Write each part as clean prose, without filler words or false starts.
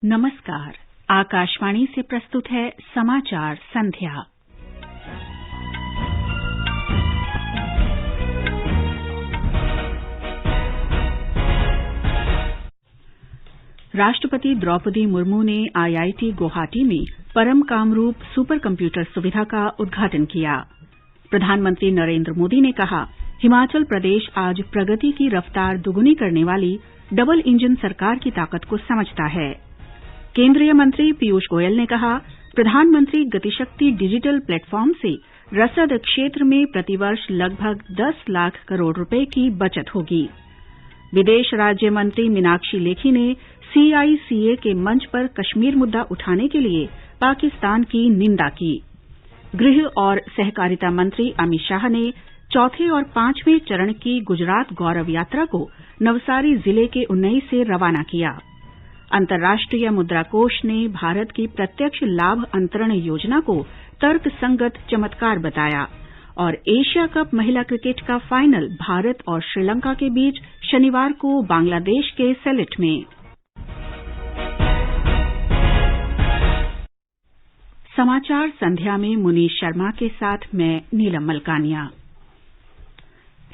नमस्कार। आकाशवाणी से प्रस्तुत है समाचार संध्या। राष्ट्रपति द्रौपदी मुर्मू ने IIT गुवाहाटी में परम कामरूप सुपर कंप्यूटर सुविधा का उद्घाटन किया। प्रधानमंत्री नरेंद्र मोदी ने कहा, हिमाचल प्रदेश आज प्रगति की रफ्तार दुगुनी करने वाली डबल इंजन सरकार की ताकत को समझता है। केंद्रीय मंत्री पीयूष गोयल ने कहा, प्रधानमंत्री गतिशक्ति डिजिटल प्लेटफॉर्म से रसद क्षेत्र में प्रतिवर्ष लगभग 10 लाख करोड़ रुपए की बचत होगी। विदेश राज्य मंत्री मीनाक्षी लेखी ने CICA के मंच पर कश्मीर मुद्दा उठाने के लिए पाकिस्तान की निंदा की। गृह और सहकारिता मंत्री अमित शाह ने चौथे और 5वें चरण की गुजरात गौरव यात्रा को नवसारी जिले के उन्नई से रवाना किया। अंतर्राष्ट्रीय मुद्रा कोष ने भारत की प्रत्यक्ष लाभ अंतरण योजना को तर्कसंगत चमत्कार बताया और एशिया कप महिला क्रिकेट का फाइनल भारत और श्रीलंका के बीच शनिवार को बांग्लादेश के सेलेट में। समाचार संध्या में मुनीश शर्मा के साथ मैं नीलम मलकानिया।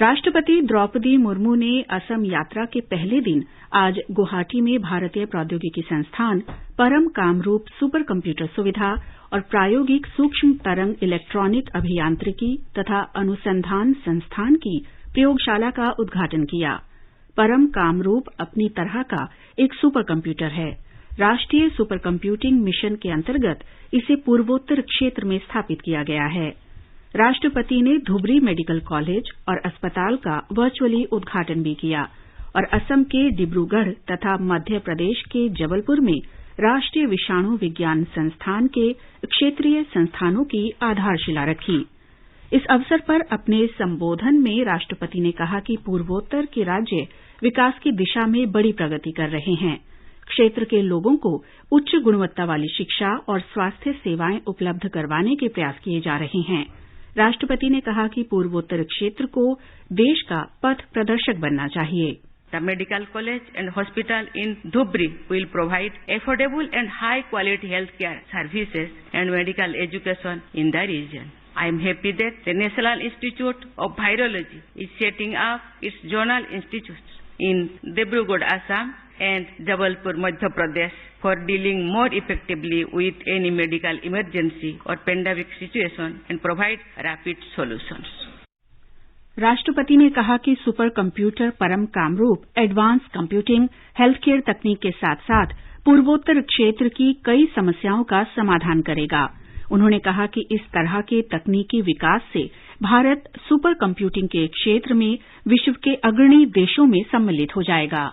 राष्ट्रपति द्रौपदी मुर्मू ने असम यात्रा के पहले दिन आज गुवाहाटी में भारतीय प्रौद्योगिकी संस्थान परम कामरूप सुपर कंप्यूटर सुविधा और प्रायोगिक सूक्ष्म तरंग इलेक्ट्रॉनिक अभियांत्रिकी तथा अनुसंधान संस्थान की प्रयोगशाला का उद्घाटन किया। परम कामरूप अपनी तरह का एक सुपर कंप्यूटर है। राष्ट्रीय सुपर कंप्यूटिंग मिशन के अंतर्गत इसे पूर्वोत्तर क्षेत्र में स्थापित किया गया है। राष्ट्रपति ने धुबरी मेडिकल कॉलेज और अस्पताल का वर्चुअली उद्घाटन भी किया और असम के डिब्रूगढ़ तथा मध्य प्रदेश के जबलपुर में राष्ट्रीय विषाणु विज्ञान संस्थान के क्षेत्रीय संस्थानों की आधारशिला रखी। इस अवसर पर अपने संबोधन में राष्ट्रपति ने कहा कि पूर्वोत्तर के राज्य विकास की दिशा में बड़ी प्रगति कर रहे हैं। क्षेत्र के लोगों को उच्च गुणवत्ता वाली शिक्षा और स्वास्थ्य सेवाएं उपलब्ध करवाने के प्रयास किए जा रहे हैं। राष्ट्रपति ने कहा कि पूर्वोत्तर क्षेत्र को देश का पथ प्रदर्शक बनना चाहिए। The medical college and hospital in Dhubri will provide affordable and high quality healthcare services and medical education in the region. I am happy that the National Institute of Virology is setting up its zonal institutes in Dibrugarh, Assam and Jabalpur, Madhya Pradesh for dealing more effectively with any medical emergency or pandemic situation and provide rapid solutions. राष्ट्रपति ने कहा कि super computer परम Kamrup advance computing healthcare तकनीक के साथ साथ पूर्वोत्तर क्षेत्र की कई समस्याओं का समाधान करेगा। उन्होंने कहा कि इस तरह के तकनीकी विकास से भारत सुपर कंप्यूटिंग के क्षेत्र में विश्व के अग्रणी देशों में सम्मिलित हो जाएगा।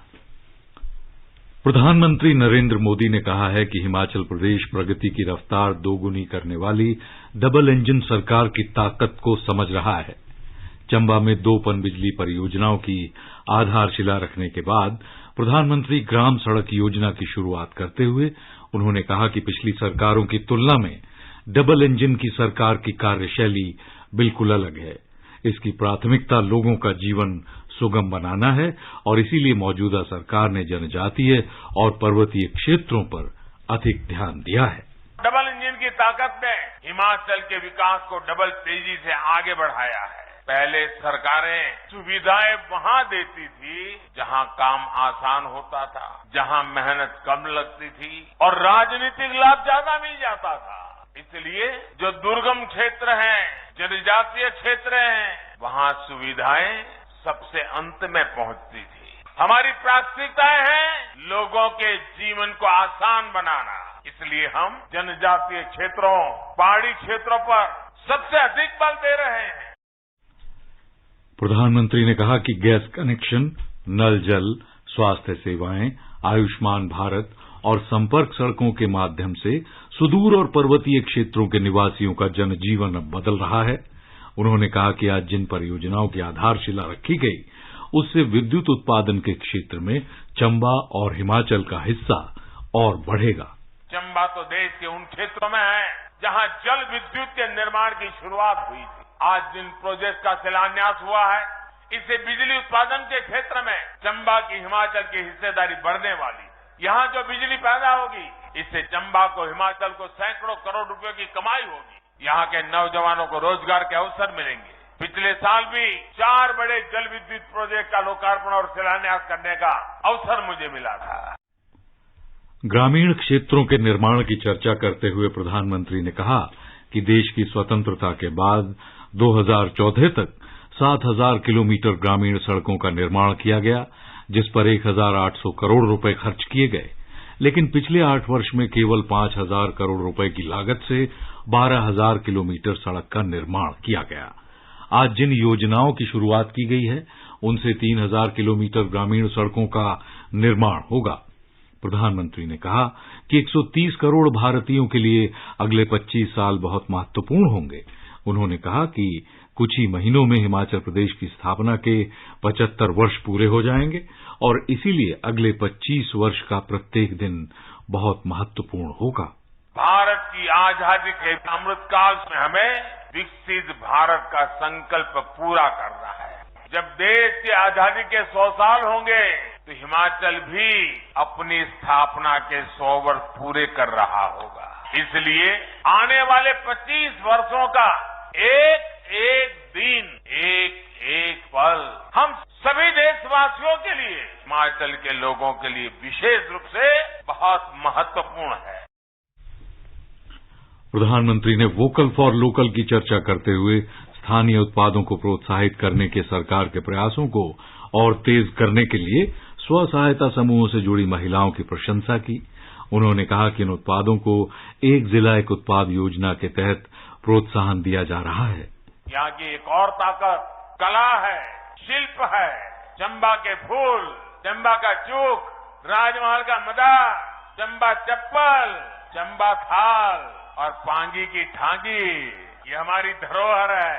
प्रधानमंत्री नरेंद्र मोदी ने कहा है कि हिमाचल प्रदेश प्रगति की रफ्तार दोगुनी करने वाली डबल इंजन सरकार की ताकत को समझ रहा है। चंबा में 2 पनबिजली परियोजनाओं की आधारशिला रखने के बाद प्रधानमंत्री ग्राम सड़क योजना की शुरुआत करते हुए उन्होंने कहा कि पिछली सरकारों की तुलना में डबल इंजन की सरकार की कार्यशैली बिल्कुल अलग है। इसकी प्राथमिकता लोगों का जीवन सुगम बनाना है और इसीलिए मौजूदा सरकार ने जनजातीय और पर्वतीय क्षेत्रों पर अधिक ध्यान दिया है। डबल इंजन की ताकत ने हिमाचल के विकास को डबल तेजी से आगे बढ़ाया है। पहले सरकारें सुविधाएं वहां देती थी जहां काम आसान होता था, जहां मेहनत कम लगती थी और राजनीतिक लाभ ज्यादा मिल जाता था। इसलिए जो दुर्गम क्षेत्र हैं, जनजातीय क्षेत्र हैं, वहां सुविधाएं सबसे अंत में पहुंचती थी। हमारी प्राथमिकताएं हैं लोगों के जीवन को आसान बनाना। इसलिए हम जनजातीय क्षेत्रों, पहाड़ी क्षेत्रों पर सबसे अधिक बल दे रहे हैं। प्रधानमंत्री ने कहा कि गैस कनेक्शन, नल जल, स्वास्थ्य सेवाएं, आयुष्मान भारत और संपर्क सड़कों के माध्यम से सुदूर और पर्वतीय क्षेत्रों के निवासियों का जनजीवन अब बदल रहा है। उन्होंने कहा कि आज जिन परियोजनाओं की आधारशिला रखी गई उससे विद्युत उत्पादन के क्षेत्र में चंबा और हिमाचल का हिस्सा और बढ़ेगा। चंबा तो देश के उन क्षेत्रों में है जहां जल विद्युत के निर्माण की शुरुआत हुई थी। आज जिन प्रोजेक्ट का शिलान्यास हुआ है, इससे बिजली उत्पादन के क्षेत्र में चंबा की हिमाचल की हिस्सेदारी बढ़ने वाली है। यहां जो बिजली पैदा होगी इससे चंबा को, हिमाचल को सैकड़ों करोड़ रुपए की कमाई होगी। यहाँ के नौजवानों को रोजगार के अवसर मिलेंगे। पिछले साल भी 4 बड़े जल विद्युत प्रोजेक्ट का लोकार्पण और शिलान्यास करने का अवसर मुझे मिला था। ग्रामीण क्षेत्रों के निर्माण की चर्चा करते हुए प्रधानमंत्री ने कहा कि देश की स्वतंत्रता के बाद 2014 तक 7,000 किलोमीटर ग्रामीण सड़कों का निर्माण किया गया, जिस पर 1,800 करोड़ रुपए खर्च किए गए। लेकिन पिछले 8 वर्ष में केवल 5,000 करोड़ रुपए की लागत से 12,000 किलोमीटर सड़क का निर्माण किया गया। आज जिन योजनाओं की शुरुआत की गई है, उनसे 3,000 किलोमीटर ग्रामीण सड़कों का निर्माण होगा। प्रधानमंत्री ने कहा कि 130 करोड़ भारतीयों के लिए अगले 25 साल बहुत महत्वपूर्ण होंगे। उन्होंने कहा कि कुछ ही महीनों में हिमाचल प्रदेश की स्थापना के 75 वर्ष पूरे हो जाएंगे और इसीलिए अगले 25 वर्ष का प्रत्येक दिन बहुत महत्वपूर्ण होगा। भारत की आजादी के अमृतकाल में हमें विकसित भारत का संकल्प पूरा करना है। जब देश की आजादी के 100 साल होंगे तो हिमाचल भी अपनी स्थापना के 100 वर्ष पूरे कर रहा होगा। इसलिए आने वाले 25 वर्षों का एक एक दिन, एक एक पल हम सभी देशवासियों के लिए, हिमाचल के लोगों के लिए विशेष रूप से बहुत महत्वपूर्ण है। प्रधानमंत्री ने वोकल फॉर लोकल की चर्चा करते हुए स्थानीय उत्पादों को प्रोत्साहित करने के सरकार के प्रयासों को और तेज करने के लिए स्व सहायता समूहों से जुड़ी महिलाओं की प्रशंसा की। उन्होंने कहा कि इन उत्पादों को एक जिला एक उत्पाद योजना के तहत प्रोत्साहन दिया जा रहा है। यहाँ की एक और ताकत कला है, शिल्प है। चंबा के फूल, चंबा का चूक, राजमहल का मदार, चंबा चप्पल, चंबा थाल और पांगी की ठांगी, ये हमारी धरोहर है।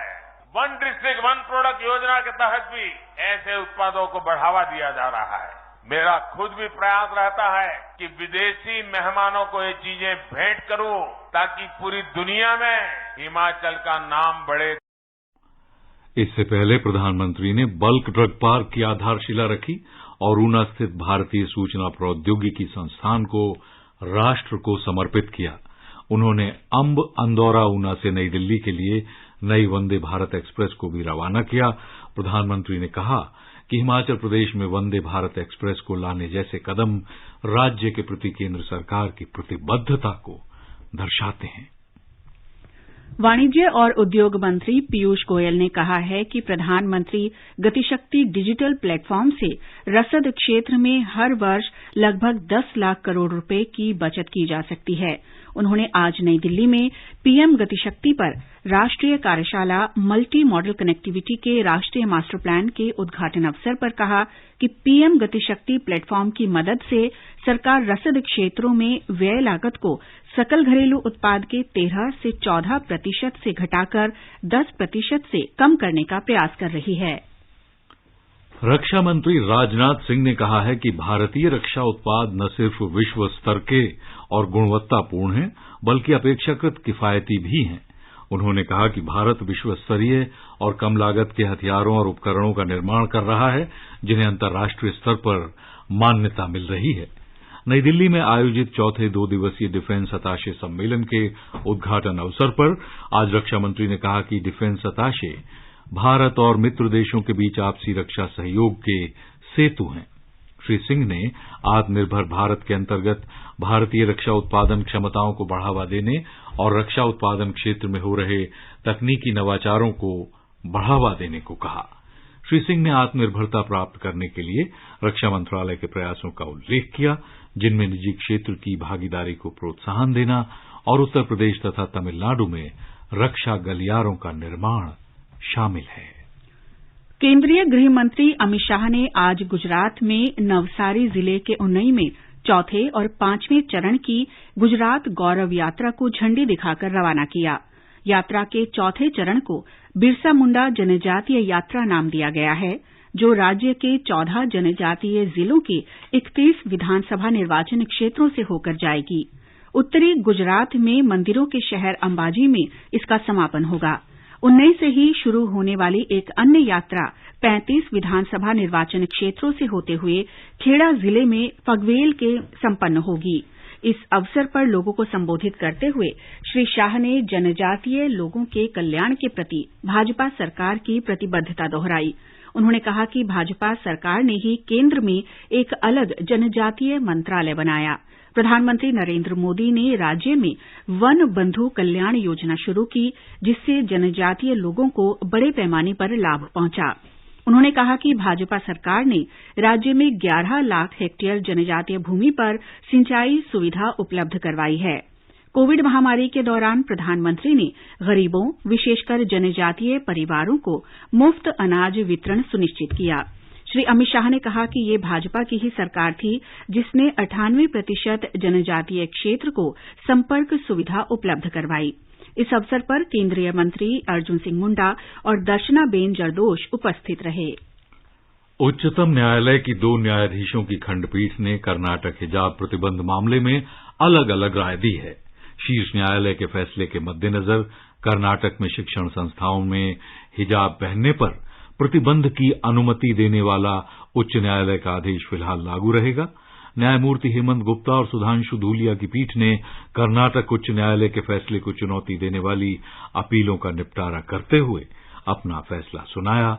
1 डिस्ट्रिक्ट 1 प्रोडक्ट योजना के तहत भी ऐसे उत्पादों को बढ़ावा दिया जा रहा है। मेरा खुद भी प्रयास रहता है कि विदेशी मेहमानों को ये चीजें भेंट करूं ताकि पूरी दुनिया में हिमाचल का नाम बढ़े। इससे पहले प्रधानमंत्री ने बल्क ड्रग पार्क की आधारशिला रखी और ऊना स्थित भारतीय सूचना प्रौद्योगिकी संस्थान को राष्ट्र को समर्पित किया। उन्होंने अंब अंदौरा ऊना से नई दिल्ली के लिए नई वंदे भारत एक्सप्रेस को भी रवाना किया। प्रधानमंत्री ने कहा कि हिमाचल प्रदेश में वंदे भारत एक्सप्रेस को लाने जैसे कदम राज्य के प्रति केंद्र सरकार की प्रतिबद्धता को दर्शाते हैं। वाणिज्य और उद्योग मंत्री पीयूष गोयल ने कहा है कि प्रधानमंत्री गतिशक्ति डिजिटल प्लेटफॉर्म से रसद क्षेत्र में हर वर्ष लगभग 10 लाख करोड़ रुपए की बचत की जा सकती है। उन्होंने आज नई दिल्ली में पीएम गतिशक्ति पर राष्ट्रीय कार्यशाला मल्टी मॉडल कनेक्टिविटी के राष्ट्रीय मास्टर प्लान के उद्घाटन अवसर पर कहा कि पीएम गतिशक्ति प्लेटफॉर्म की मदद से सरकार रसद क्षेत्रों में व्यय लागत को सकल घरेलू उत्पाद के 13 से 14% से घटाकर 10% से कम करने का प्रयास कर रही है। रक्षा मंत्री राजनाथ सिंह ने कहा है कि भारतीय रक्षा उत्पाद न सिर्फ विश्व स्तर के और गुणवत्तापूर्ण हैं, बल्कि अपेक्षाकृत किफायती भी हैं। उन्होंने कहा कि भारत विश्व स्तरीय और कम लागत के हथियारों और उपकरणों का निर्माण कर रहा है, जिन्हें अंतर्राष्ट्रीय स्तर पर मान्यता मिल रही है। नई दिल्ली में आयोजित चौथे 2 दिवसीय डिफेंस अताशे सम्मेलन के उद्घाटन अवसर पर आज रक्षा मंत्री ने कहा कि डिफेंस अताशे भारत और मित्र देशों के बीच आपसी रक्षा सहयोग के सेतु हैं। श्री सिंह ने आत्मनिर्भर भारत के अंतर्गत भारतीय रक्षा उत्पादन क्षमताओं को बढ़ावा देने और रक्षा उत्पादन क्षेत्र में हो रहे तकनीकी नवाचारों को बढ़ावा देने को कहा। श्री सिंह ने आत्मनिर्भरता प्राप्त करने के लिए रक्षा मंत्रालय के प्रयासों का उल्लेख किया, जिनमें निजी क्षेत्र की भागीदारी को प्रोत्साहन देना और उत्तर प्रदेश तथा तमिलनाडु में रक्षा गलियारों का निर्माण शामिल है। केंद्रीय गृह मंत्री अमित शाह ने आज गुजरात में नवसारी जिले के उन्नई में चौथे और 5वें चरण की गुजरात गौरव यात्रा को झंडी दिखाकर रवाना किया। यात्रा के चौथे चरण को बिरसा मुंडा जनजातीय यात्रा नाम दिया गया है, जो राज्य के 14 जनजातीय जिलों के 31 विधानसभा निर्वाचन क्षेत्रों से होकर जाएगी। उत्तरी गुजरात में मंदिरों के शहर अंबाजी में इसका समापन होगा। उन्नई से ही शुरू होने वाली एक अन्य यात्रा 35 विधानसभा निर्वाचन क्षेत्रों से होते हुए खेड़ा जिले में फगवेल के संपन्न होगी। इस अवसर पर लोगों को संबोधित करते हुए श्री शाह ने जनजातीय लोगों के कल्याण के प्रति भाजपा सरकार की प्रतिबद्धता दोहराई। उन्होंने कहा कि भाजपा सरकार ने ही केंद्र में एक अलग जनजातीय मंत्रालय बनाया। प्रधानमंत्री नरेंद्र मोदी ने राज्य में वन बंधु कल्याण योजना शुरू की, जिससे जनजातीय लोगों को बड़े पैमाने पर लाभ पहुंचा। उन्होंने कहा कि भाजपा सरकार ने राज्य में 11 लाख हेक्टेयर जनजातीय भूमि पर सिंचाई सुविधा उपलब्ध करवाई है। कोविड महामारी के दौरान प्रधानमंत्री ने गरीबों, विशेषकर जनजातीय परिवारों को मुफ्त अनाज वितरण सुनिश्चित किया। श्री अमित शाह ने कहा कि ये भाजपा की ही सरकार थी जिसने 98% जनजातीय क्षेत्र को संपर्क सुविधा उपलब्ध करवाई। इस अवसर पर केंद्रीय मंत्री अर्जुन सिंह मुंडा और दर्शनाबेन जरदोश उपस्थित रहे। उच्चतम न्यायालय की 2 न्यायाधीशों की खंडपीठ ने कर्नाटक हिजाब प्रतिबंध मामले में अलग अलग राय दी है। शीर्ष न्यायालय के फैसले के मद्देनजर कर्नाटक में शिक्षण संस्थाओं में हिजाब पहनने पर प्रतिबंध की अनुमति देने वाला उच्च न्यायालय का आदेश फिलहाल लागू रहेगा। न्यायमूर्ति हेमंत गुप्ता और सुधांशु धूलिया की पीठ ने कर्नाटक उच्च न्यायालय के फैसले को चुनौती देने वाली अपीलों का निपटारा करते हुए अपना फैसला सुनाया।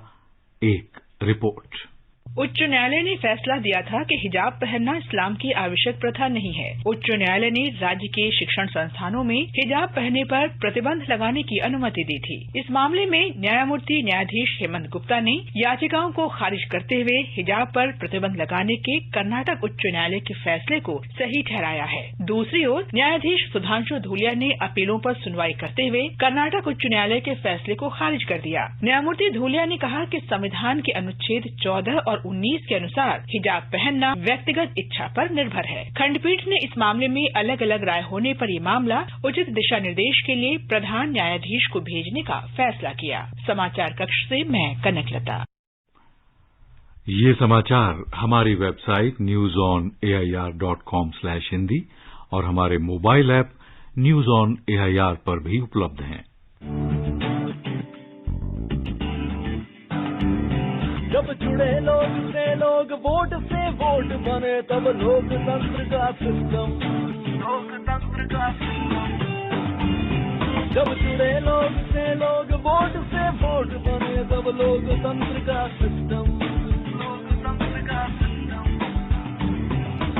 एक रिपोर्ट। उच्च न्यायालय ने फैसला दिया था कि हिजाब पहनना इस्लाम की आवश्यक प्रथा नहीं है। उच्च न्यायालय ने राज्य के शिक्षण संस्थानों में हिजाब पहनने पर प्रतिबंध लगाने की अनुमति दी थी। इस मामले में न्यायमूर्ति न्यायाधीश हेमंत गुप्ता ने याचिकाओं को खारिज करते हुए हिजाब पर प्रतिबंध लगाने के कर्नाटक उच्च न्यायालय के फैसले को सही ठहराया है। दूसरी ओर न्यायाधीश सुधांशु धूलिया ने अपीलों पर सुनवाई करते हुए कर्नाटक उच्च न्यायालय के फैसले को खारिज कर दिया। न्यायमूर्ति धूलिया ने कहा कि संविधान के अनुच्छेद 14 और 19 के अनुसार हिजाब पहनना व्यक्तिगत इच्छा पर निर्भर है। खंडपीठ ने इस मामले में अलग अलग राय होने पर ये मामला उचित दिशा निर्देश के लिए प्रधान न्यायाधीश को भेजने का फैसला किया। समाचार कक्ष से मैं कनकलता। ये समाचार हमारी वेबसाइट newsonair.com/hindi और हमारे mobile app news on AIR पर भी उपलब्ध हैं। जब जुड़े लोग से लोग वोट से वोट बने, तब लोकतंत्र का सिस्टम। जब जुड़े लोग से लोग वोट से वोट बने, तब लोकतंत्र का सिस्टम।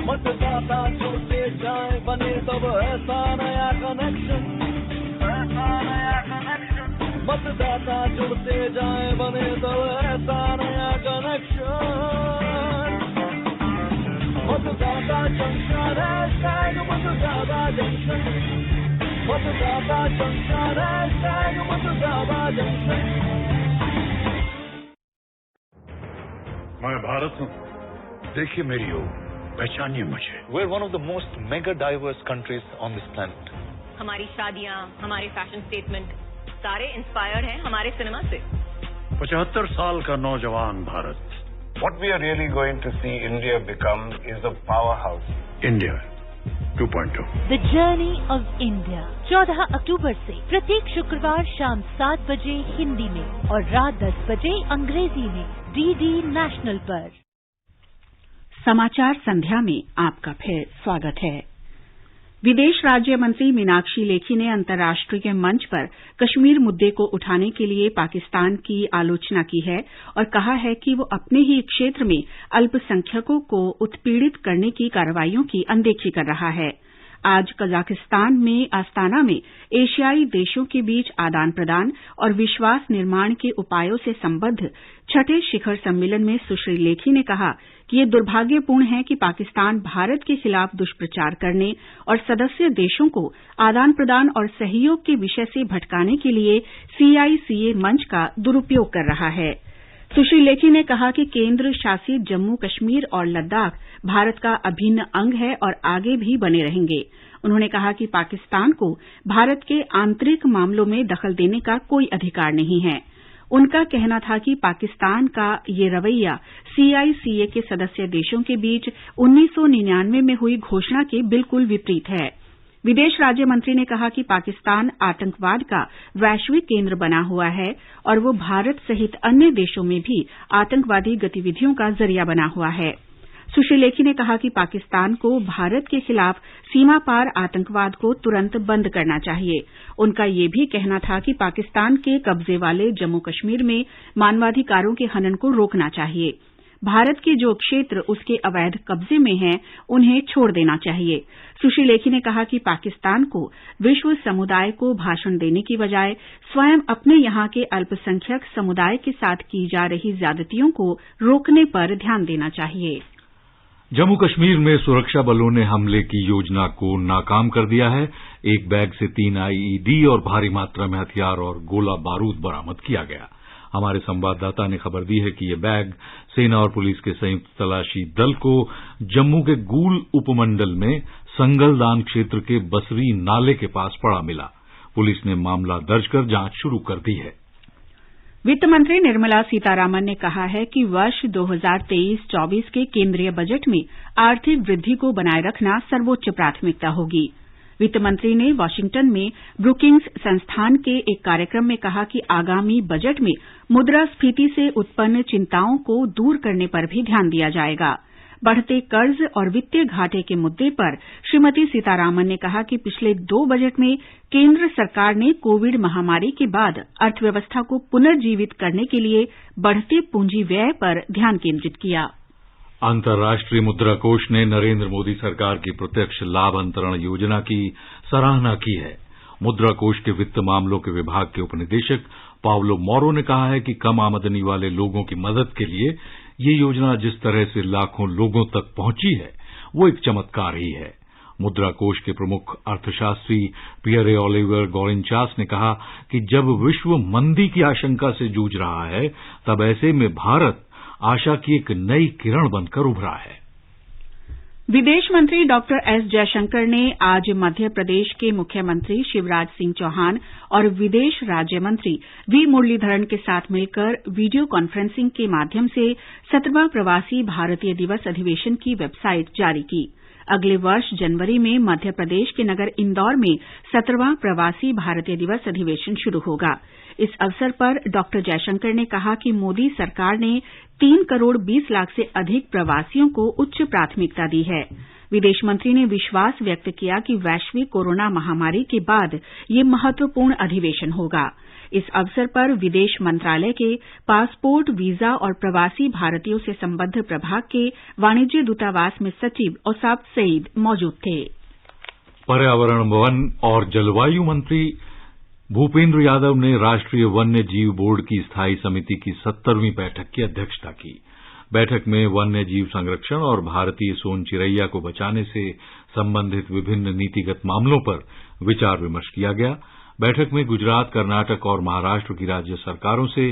मतदाता जुड़ते जाए बने, तब ऐसा नया कनेक्शन। मतदाता जुड़ते जाए बने, तब ऐसा नया कनेक्शन। मतदाता जंक्शन, मतदाता जंक्शन। मतदाता जंक्शन, मतदाता जंक्शन। मैं भारत हूँ, देखिए मेरी ओर, पहचानिए मुझे। We're one of the most mega diverse countries on this planet. हमारी शादियाँ, हमारे फैशन स्टेटमेंट सारे इंस्पायर्ड हैं हमारे सिनेमा से। 75 साल का नौजवान Bharat. What we are really going to see India become is a powerhouse. India 2.0. The Journey of India 14 अक्टूबर से प्रत्येक शुक्रवार शाम 7 बजे हिंदी में और रात 10 बजे अंग्रेजी में डीडी नेशनल पर। समाचार संध्या में आपका फिर स्वागत है। विदेश राज्य मंत्री मीनाक्षी लेखी ने अंतर्राष्ट्रीय मंच पर कश्मीर मुद्दे को उठाने के लिए पाकिस्तान की आलोचना की है और कहा है कि वो अपने ही क्षेत्र में अल्पसंख्यकों को उत्पीड़ित करने की कार्रवाइयों की अनदेखी कर रहा है। आज कजाकिस्तान में आस्ताना में एशियाई देशों के बीच आदान प्रदान और विश्वास निर्माण के उपायों से संबद्ध छठे शिखर सम्मेलन में सुश्री लेखी ने कहा कि ये दुर्भाग्यपूर्ण है कि पाकिस्तान भारत के खिलाफ दुष्प्रचार करने और सदस्य देशों को आदान प्रदान और सहयोग के विषय से भटकाने के लिए CICA मंच का दुरुपयोग कर रहा है। सुश्री लेखी ने कहा कि केंद्र शासित जम्मू कश्मीर और लद्दाख भारत का अभिन्न अंग है और आगे भी बने रहेंगे। उन्होंने कहा कि पाकिस्तान को भारत के आंतरिक मामलों में दखल देने का कोई अधिकार नहीं है। उनका कहना था कि पाकिस्तान का ये रवैया CICA के सदस्य देशों के बीच 1999 में हुई घोषणा के बिल्कुल विपरीत है। विदेश राज्य मंत्री ने कहा कि पाकिस्तान आतंकवाद का वैश्विक केंद्र बना हुआ है और वो भारत सहित अन्य देशों में भी आतंकवादी गतिविधियों का जरिया बना हुआ है। सुश्री लेखी ने कहा कि पाकिस्तान को भारत के खिलाफ सीमा पार आतंकवाद को तुरंत बंद करना चाहिए। उनका यह भी कहना था कि पाकिस्तान के कब्जे वाले जम्मू कश्मीर में मानवाधिकारों के हनन को रोकना चाहिए। भारत के जो क्षेत्र उसके अवैध कब्जे में हैं, उन्हें छोड़ देना चाहिए। सुश्री लेखी ने कहा कि पाकिस्तान को विश्व समुदाय को भाषण देने की बजाय स्वयं अपने यहां के अल्पसंख्यक समुदाय के साथ की जा रही ज्यादतियों को रोकने पर ध्यान देना चाहिए। जम्मू कश्मीर में सुरक्षा बलों ने हमले की योजना को नाकाम कर दिया है। एक बैग से 3 आईईडी और भारी मात्रा में हथियार और गोला बारूद बरामद किया गया। हमारे संवाददाता ने खबर दी है कि ये बैग सेना और पुलिस के संयुक्त तलाशी दल को जम्मू के गूल उपमंडल में संगलदान क्षेत्र के बसरी नाले के पास पड़ा मिला। पुलिस ने मामला दर्ज कर जांच शुरू कर दी है। वित्त मंत्री निर्मला सीतारामन ने कहा है कि वर्ष 2023-24 के केंद्रीय बजट में आर्थिक वृद्धि को बनाए रखना सर्वोच्च प्राथमिकता होगी। वित्त मंत्री ने वाशिंगटन में ब्रुकिंग्स संस्थान के एक कार्यक्रम में कहा कि आगामी बजट में मुद्रास्फीति से उत्पन्न चिंताओं को दूर करने पर भी ध्यान दिया जाएगा। बढ़ते कर्ज और वित्तीय घाटे के मुद्दे पर श्रीमती सीतारामन ने कहा कि पिछले 2 बजट में केंद्र सरकार ने कोविड महामारी के बाद अर्थव्यवस्था को पुनर्जीवित करने के लिए बढ़ते पूंजी व्यय पर ध्यान केंद्रित किया। अंतर्राष्ट्रीय मुद्रा कोष ने नरेंद्र मोदी सरकार की प्रत्यक्ष लाभ अंतरण योजना की सराहना की है। मुद्रा कोष के वित्त मामलों के विभाग के उपनिदेशक पावलो मोरो ने कहा है कि कम आमदनी वाले लोगों की मदद के लिए ये योजना जिस तरह से लाखों लोगों तक पहुंची है, वो एक चमत्कार ही है। मुद्रा कोष के प्रमुख अर्थशास्त्री पियरे ओलिवर गॉरिंचास ने कहा कि जब विश्व मंदी की आशंका से जूझ रहा है, तब ऐसे में भारत आशा की एक नई किरण बनकर उभरा है। विदेश मंत्री डॉक्टर एस जयशंकर ने आज मध्य प्रदेश के मुख्यमंत्री शिवराज सिंह चौहान और विदेश राज्य मंत्री वी मुरलीधरन के साथ मिलकर वीडियो कॉन्फ्रेंसिंग के माध्यम से 17वां प्रवासी भारतीय दिवस अधिवेशन की वेबसाइट जारी की। अगले वर्ष जनवरी में मध्य प्रदेश के नगर इंदौर में 17वां प्रवासी भारतीय दिवस अधिवेशन शुरू होगा। इस अवसर पर डॉक्टर जयशंकर ने कहा कि मोदी सरकार ने 3 करोड़ 20 लाख से अधिक प्रवासियों को उच्च प्राथमिकता दी है। विदेश मंत्री ने विश्वास व्यक्त किया कि वैश्विक कोरोना महामारी के बाद ये महत्वपूर्ण अधिवेशन होगा। इस अवसर पर विदेश मंत्रालय के पासपोर्ट, वीजा और प्रवासी भारतीयों से संबद्ध प्रभाग के वाणिज्य दूतावास में सचिव औसाफ सईद मौजूद थे। पर्यावरण, वन और जलवायु मंत्री भूपेंद्र यादव ने राष्ट्रीय वन्य जीव बोर्ड की स्थायी समिति की 70वीं बैठक की अध्यक्षता की। बैठक में वन्य जीव संरक्षण और भारतीय सोन चिरैया को बचाने से संबंधित विभिन्न नीतिगत मामलों पर विचार विमर्श किया गया। बैठक में गुजरात, कर्नाटक और महाराष्ट्र की राज्य सरकारों से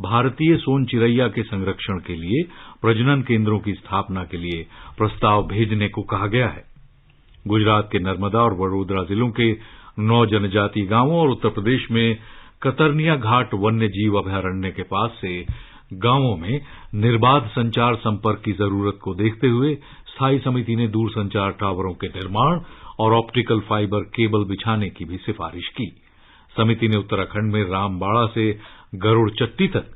भारतीय सोन चिरैया के संरक्षण के लिए प्रजनन केंद्रों की स्थापना के लिए प्रस्ताव भेजने को कहा गया है। गुजरात के नर्मदा और वडोदरा जिलों के 9 जनजातीय गांवों और उत्तर प्रदेश में कतरनिया घाट वन्य जीव अभयारण्य के पास से गांवों में निर्बाध संचार संपर्क की जरूरत को देखते हुए स्थायी समिति ने दूरसंचार टावरों के निर्माण और ऑप्टिकल फाइबर केबल बिछाने की भी सिफारिश की। समिति ने उत्तराखंड में रामबाड़ा से गरुड़ चट्टी तक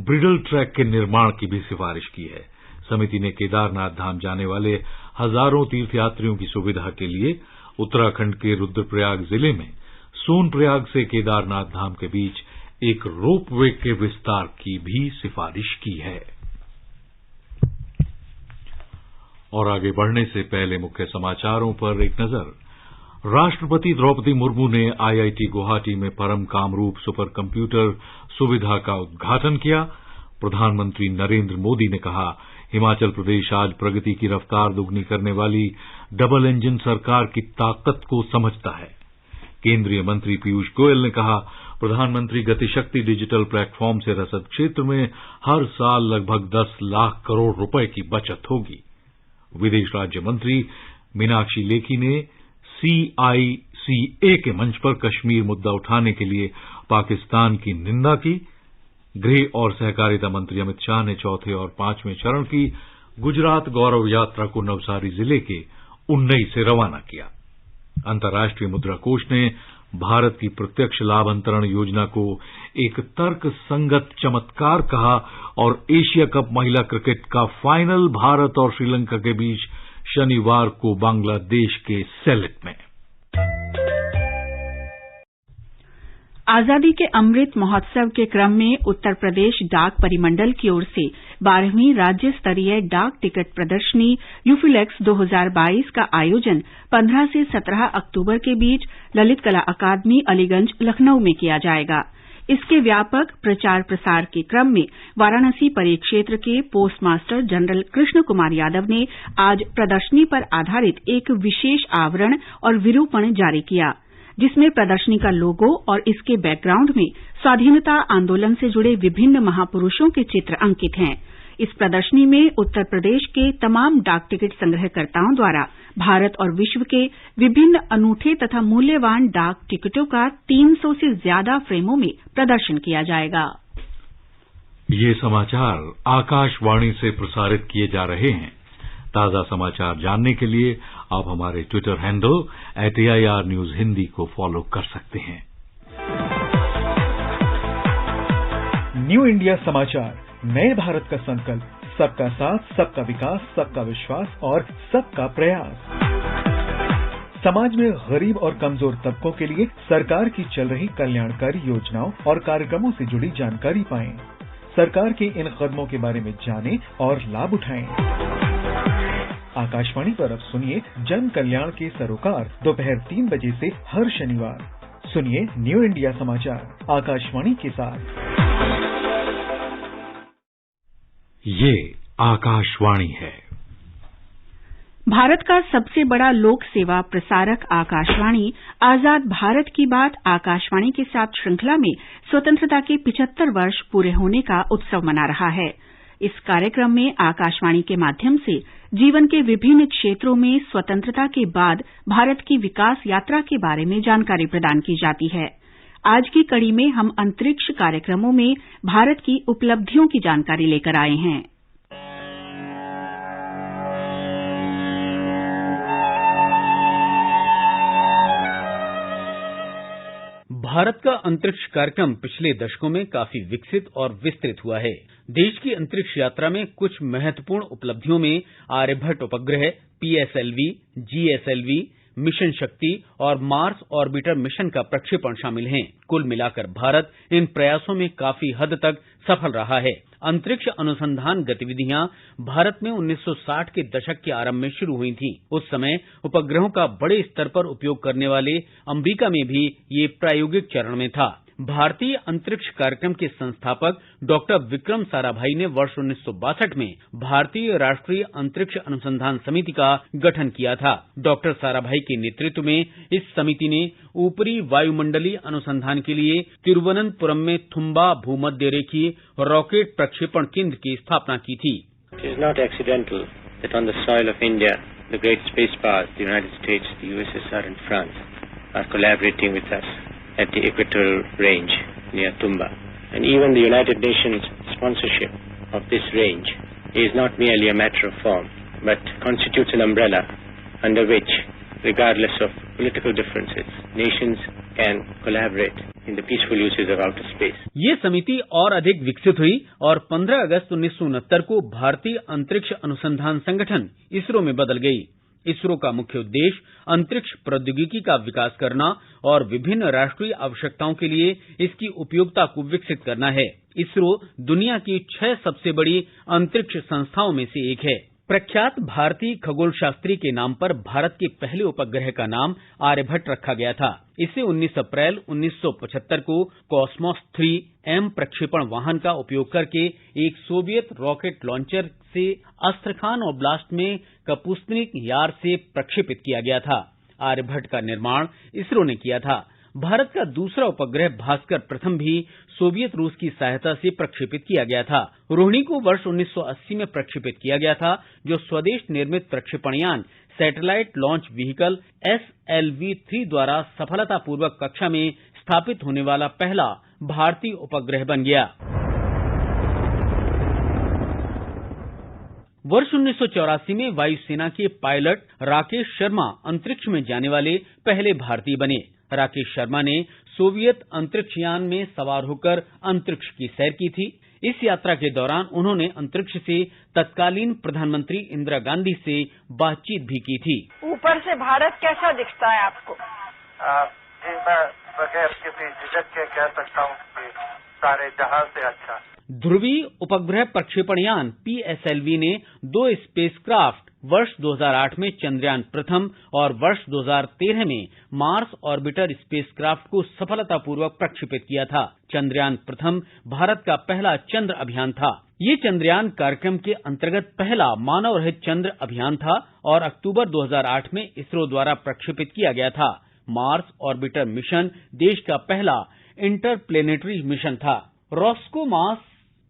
ब्रिडल ट्रैक के निर्माण की भी सिफारिश की है। समिति ने केदारनाथ धाम जाने वाले हजारों तीर्थयात्रियों की सुविधा के लिए उत्तराखंड के रुद्रप्रयाग जिले में सोनप्रयाग से केदारनाथ धाम के बीच एक रोपवे के विस्तार की भी सिफारिश की है। और आगे बढ़ने से पहले मुख्य समाचारों पर एक नजर। राष्ट्रपति द्रौपदी मुर्मू ने आईआईटी गुवाहाटी में परम कामरूप सुपर कंप्यूटर सुविधा का उद्घाटन किया। प्रधानमंत्री नरेंद्र मोदी ने कहा, हिमाचल प्रदेश आज प्रगति की रफ्तार दुगनी करने वाली डबल इंजन सरकार की ताकत को समझता है। केंद्रीय मंत्री पीयूष गोयल ने कहा, प्रधानमंत्री गतिशक्ति डिजिटल प्लेटफॉर्म से रसद क्षेत्र में हर साल लगभग 10 लाख करोड़ रुपए की बचत होगी। विदेश राज्य मंत्री मीनाक्षी लेखी ने CICA के मंच पर कश्मीर मुद्दा उठाने के लिए पाकिस्तान की निंदा की। गृह और सहकारिता मंत्री अमित शाह ने चौथे और 5वें चरण की गुजरात गौरव यात्रा को नवसारी जिले के उन्नई से रवाना किया। अंतर्राष्ट्रीय मुद्रा कोष ने भारत की प्रत्यक्ष लाभ अंतरण योजना को एक तर्क संगत चमत्कार कहा और एशिया कप महिला क्रिकेट का फाइनल भारत और श्रीलंका के बीच शनिवार को बांग्लादेश के सेलेट में। आजादी के अमृत महोत्सव के क्रम में उत्तर प्रदेश डाक परिमंडल की ओर से 12वीं राज्य स्तरीय डाक टिकट प्रदर्शनी यूफिलेक्स 2022 का आयोजन 15 से 17 अक्टूबर के बीच ललित कला अकादमी अलीगंज लखनऊ में किया जाएगा। इसके व्यापक प्रचार प्रसार के क्रम में वाराणसी परिक्षेत्र के post master general Krishna Kumar Yadav ने आज प्रदर्शनी पर आधारित एक विशेष आवरण और विरूपण जारी किया, जिसमें प्रदर्शनी का लोगो और इसके बैकग्राउंड में स्वाधीनता आंदोलन से जुड़े विभिन्न महापुरुषों के चित्र अंकित हैं। इस प्रदर्शनी में उत्तर प्रदेश के तमाम डाक टिकट संग्रहकर्ताओं द्वारा भारत और विश्व के विभिन्न अनूठे तथा मूल्यवान डाक टिकटों का 300 से ज्यादा फ्रेमों में प्रदर्शन किया जाएगा। ये समाचार आकाशवाणी से प्रसारित किए जा रहे हैं। ताजा समाचार जानने के लिए आप हमारे Twitter handle @AIR News Hindi को फॉलो कर सकते हैं। न्यू इंडिया समाचार, नए भारत का संकल्प, सबका साथ, सबका विकास, सबका विश्वास और सबका प्रयास। समाज में गरीब और कमजोर तबकों के लिए सरकार की चल रही कल्याणकारी योजनाओं और कार्यक्रमों से जुड़ी जानकारी पाएं। सरकार के इन कदमों के बारे में जानें और लाभ उठाएं। आकाशवाणी पर अब सुनिए जन कल्याण के सरोकार दोपहर 3 बजे से हर शनिवार। सुनिए न्यू इंडिया समाचार आकाशवाणी के साथ। ये आकाशवाणी है। भारत का सबसे बड़ा लोक सेवा प्रसारक आकाशवाणी आजाद भारत की बात आकाशवाणी के साथ श्रृंखला में स्वतंत्रता के 75 वर्ष पूरे होने का उत्सव मना रहा है। इस कार्यक्रम में आकाशवाणी के माध्यम से जीवन के विभिन्न क्षेत्रों में स्वतंत्रता के बाद भारत की विकास यात्रा के बारे में जानकारी प्रदान की जाती है। आज की कड़ी में हम अंतरिक्ष कार्यक्रमों में भारत की उपलब्धियों की जानकारी लेकर आए हैं। भारत का अंतरिक्ष कार्यक्रम पिछले दशकों में काफी विकसित और विस्तृत हुआ है। देश की अंतरिक्ष यात्रा में कुछ महत्वपूर्ण उपलब्धियों में आर्यभट्ट उपग्रह, PSLV, GSLV, मिशन शक्ति और मार्स ऑर्बिटर मिशन का प्रक्षेपण शामिल हैं। कुल मिलाकर भारत इन प्रयासों में काफी हद तक सफल रहा है। अंतरिक्ष अनुसंधान गतिविधियां भारत में 1960 के दशक के आरंभ में शुरू हुई थीं। उस समय उपग्रहों का बड़े स्तर पर उपयोग करने वाले अमेरिका में भी ये प्रायोगिक चरण में था। भारतीय अंतरिक्ष कार्यक्रम के संस्थापक डॉक्टर विक्रम साराभाई ने वर्ष 1962 में भारतीय राष्ट्रीय अंतरिक्ष अनुसंधान समिति का गठन किया था। डॉक्टर साराभाई के नेतृत्व में इस समिति ने ऊपरी वायुमंडलीय अनुसंधान के लिए तिरुवनंतपुरम में थुम्बा भूमध्य रेखीय रॉकेट प्रक्षेपण केंद्र की स्थापना की थी। It is not accidental that on the soil of India, the great space powers, the United States, the USSR and France, are collaborating with us at the equatorial range near Tumba. And even the United Nations sponsorship of this range is not merely a matter of form, but constitutes an umbrella under which, regardless of political differences, nations can collaborate in the peaceful uses of outer space. ये समिति और अधिक विकसित हुई और 15 अगस्त 1969 को भारतीय अंतरिक्ष अनुसंधान संगठन इसरो में बदल गई। इसरो का मुख्य उद्देश्य अंतरिक्ष प्रौद्योगिकी का विकास करना और विभिन्न राष्ट्रीय आवश्यकताओं के लिए इसकी उपयोगिता को विकसित करना है। इसरो दुनिया की 6 सबसे बड़ी अंतरिक्ष संस्थाओं में से एक है। प्रख्यात भारतीय खगोल शास्त्री के नाम पर भारत के पहले उपग्रह का नाम आर्यभट्ट रखा गया था। इसे 19 अप्रैल 1975 को कॉस्मोस 3M प्रक्षेपण वाहन का उपयोग करके एक सोवियत रॉकेट लॉन्चर से अस्त्रखान ओब्लास्ट में कपुस्तनिक यार से प्रक्षेपित किया गया था। आर्यभट्ट का निर्माण इसरो ने किया था। भारत का दूसरा उपग्रह भास्कर प्रथम भी सोवियत रूस की सहायता से प्रक्षेपित किया गया था। रोहिणी को वर्ष 1980 में प्रक्षेपित किया गया था, जो स्वदेश निर्मित प्रक्षेपणयान सैटेलाइट लॉन्च व्हीकल SLV-3 द्वारा सफलतापूर्वक कक्षा में स्थापित होने वाला पहला भारतीय उपग्रह बन गया। वर्ष 1984 में वायुसेना के पायलट राकेश शर्मा अंतरिक्ष में जाने वाले पहले भारतीय बने। राकेश शर्मा ने सोवियत अंतरिक्ष यान में सवार होकर अंतरिक्ष की सैर की थी। इस यात्रा के दौरान उन्होंने अंतरिक्ष से तत्कालीन प्रधानमंत्री इंदिरा गांधी से बातचीत भी की थी। ऊपर से भारत कैसा दिखता है आपको? मैं बगैर किसी झिझक के कह सकता हूँ कि सारे जहां से अच्छा। ध्रुवीय उपग्रह प्रक्षेपण यान PSLV ने 2 स्पेसक्राफ्ट वर्ष 2008 में चंद्रयान प्रथम और वर्ष 2013 में मार्स ऑर्बिटर स्पेसक्राफ्ट को सफलतापूर्वक प्रक्षेपित किया था। चंद्रयान प्रथम भारत का पहला चंद्र अभियान था। ये चंद्रयान कार्यक्रम के अंतर्गत पहला मानव रहित चंद्र अभियान था और अक्टूबर 2008 में इसरो द्वारा प्रक्षेपित किया गया था। मार्स ऑर्बिटर मिशन देश का पहला इंटरप्लेनेटरी मिशन था। रॉस्कोमास,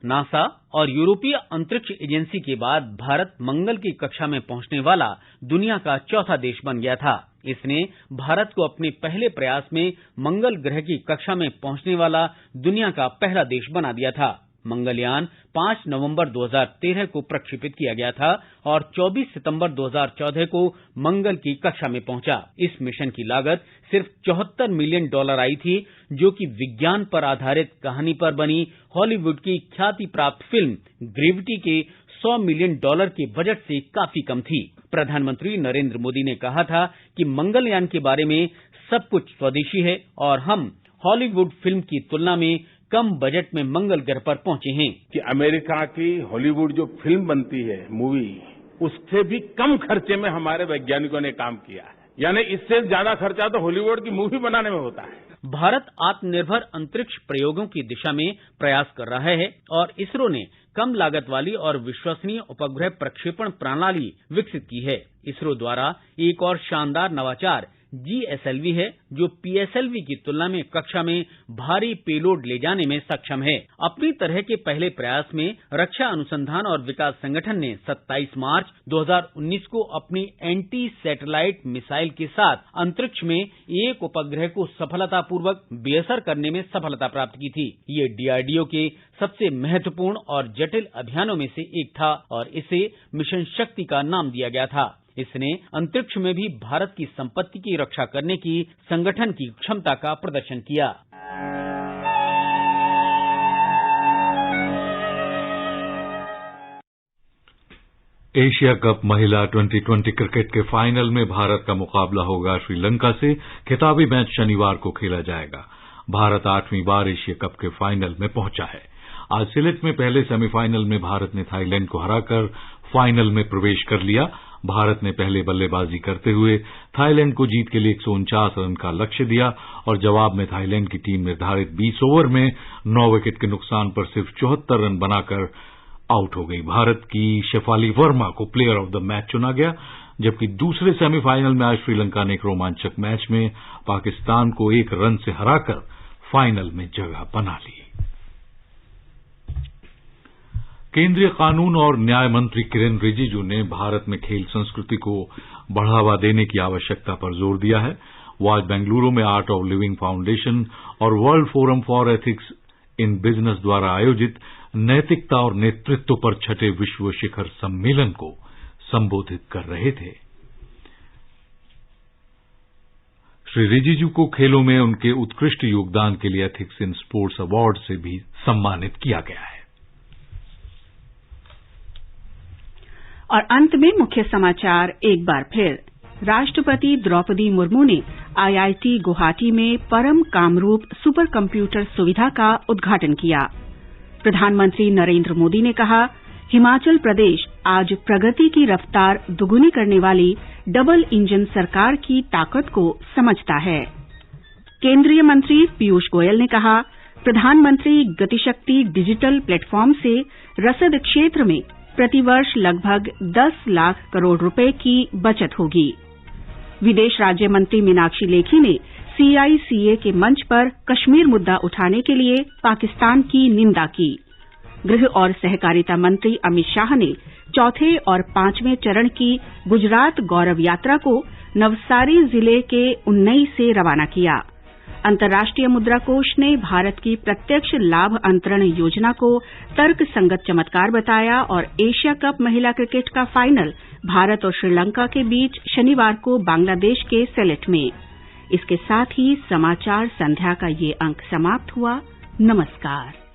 नासा और यूरोपीय अंतरिक्ष एजेंसी के बाद भारत मंगल की कक्षा में पहुंचने वाला दुनिया का चौथा देश बन गया था। इसने भारत को अपने पहले प्रयास में मंगल ग्रह की कक्षा में पहुंचने वाला दुनिया का पहला देश बना दिया था। मंगलयान 5 नवंबर 2013 को प्रक्षेपित किया गया था और 24 सितंबर 2014 को मंगल की कक्षा में पहुंचा। इस मिशन की लागत सिर्फ $74 मिलियन आई थी, जो कि विज्ञान पर आधारित कहानी पर बनी हॉलीवुड की ख्याति प्राप्त फिल्म ग्रेविटी के $100 मिलियन के बजट से काफी कम थी। प्रधानमंत्री नरेंद्र मोदी ने कहा था कि मंगलयान के बारे में सब कुछ स्वदेशी है और हम हॉलीवुड फिल्म की तुलना में कम बजट में मंगल ग्रह पर पहुंचे हैं। कि अमेरिका की हॉलीवुड जो फिल्म बनती है, मूवी, उससे भी कम खर्चे में हमारे वैज्ञानिकों ने काम किया है। यानी इससे ज्यादा खर्चा तो हॉलीवुड की मूवी बनाने में होता है। भारत आत्मनिर्भर अंतरिक्ष प्रयोगों की दिशा में प्रयास कर रहा है और इसरो ने कम लागत वाली और विश्वसनीय उपग्रह प्रक्षेपण प्रणाली विकसित की है। इसरो द्वारा एक और शानदार नवाचार GSLV है, जो PSLV की तुलना में कक्षा में भारी पेलोड ले जाने में सक्षम है। अपनी तरह के पहले प्रयास में रक्षा अनुसंधान और विकास संगठन ने 27 मार्च 2019 को अपनी एंटी सैटेलाइट मिसाइल के साथ अंतरिक्ष में एक उपग्रह को सफलतापूर्वक बेअसर करने में सफलता प्राप्त की थी। ये DRDO के सबसे महत्वपूर्ण और जटिल अभियानों में से एक था और इसे मिशन शक्ति का नाम दिया गया था। इसने अंतरिक्ष में भी भारत की संपत्ति की रक्षा करने की संगठन की क्षमता का प्रदर्शन किया। एशिया कप महिला 2020 क्रिकेट के फाइनल में भारत का मुकाबला होगा श्रीलंका से। खिताबी मैच शनिवार को खेला जाएगा। भारत 8वीं बार एशिया कप के फाइनल में पहुंचा है। आज सिलेट में पहले सेमीफाइनल में भारत ने थाईलैंड को हराकर फाइनल में प्रवेश कर लिया। भारत ने पहले बल्लेबाजी करते हुए थाईलैंड को जीत के लिए 149 रन का लक्ष्य दिया और जवाब में थाईलैंड की टीम निर्धारित 20 ओवर में 9 विकेट के नुकसान पर सिर्फ 74 रन बनाकर आउट हो गई। भारत की शेफाली वर्मा को प्लेयर ऑफ द मैच चुना गया, जबकि दूसरे सेमीफाइनल में आज श्रीलंका ने एक रोमांचक मैच में पाकिस्तान को 1 रन से हराकर फाइनल में जगह बना ली। केंद्रीय कानून और न्याय मंत्री किरेन रिजिजू ने भारत में खेल संस्कृति को बढ़ावा देने की आवश्यकता पर जोर दिया है। वो आज बेंगलुरु में आर्ट ऑफ लिविंग फाउंडेशन और world forum for ethics in business द्वारा आयोजित नैतिकता और नेतृत्व पर छठे विश्व शिखर सम्मेलन को संबोधित कर रहे थे। श्री रिजिजू को खेलों में उनके उत्कृष्ट योगदान के लिए एथिक्स इन स्पोर्ट्स अवार्ड से भी सम्मानित किया गया है। और अंत में मुख्य समाचार एक बार फिर। राष्ट्रपति द्रौपदी मुर्मू ने IIT गुवाहाटी में परम कामरूप सुपर कंप्यूटर सुविधा का उद्घाटन किया। प्रधानमंत्री नरेंद्र मोदी ने कहा, हिमाचल प्रदेश आज प्रगति की रफ्तार दुगुनी करने वाली डबल इंजन सरकार की ताकत को समझता है। केंद्रीय मंत्री पीयूष गोयल ने कहा, प्रधानमंत्री गतिशक्ति डिजिटल प्लेटफॉर्म से रसद क्षेत्र में प्रतिवर्ष लगभग 10 लाख करोड़ रुपए की बचत होगी। विदेश राज्य मंत्री मीनाक्षी लेखी ने CICA के मंच पर कश्मीर मुद्दा उठाने के लिए पाकिस्तान की निंदा की। गृह और सहकारिता मंत्री अमित शाह ने चौथे और 5वें चरण की गुजरात गौरव यात्रा को नवसारी जिले के उन्नई से रवाना किया। अंतर्राष्ट्रीय मुद्रा कोष ने भारत की प्रत्यक्ष लाभ अंतरण योजना को तर्कसंगत चमत्कार बताया और एशिया कप महिला क्रिकेट का फाइनल भारत और श्रीलंका के बीच शनिवार को बांग्लादेश के सिलेट में। इसके साथ ही समाचार संध्या का ये अंक समाप्त हुआ। नमस्कार।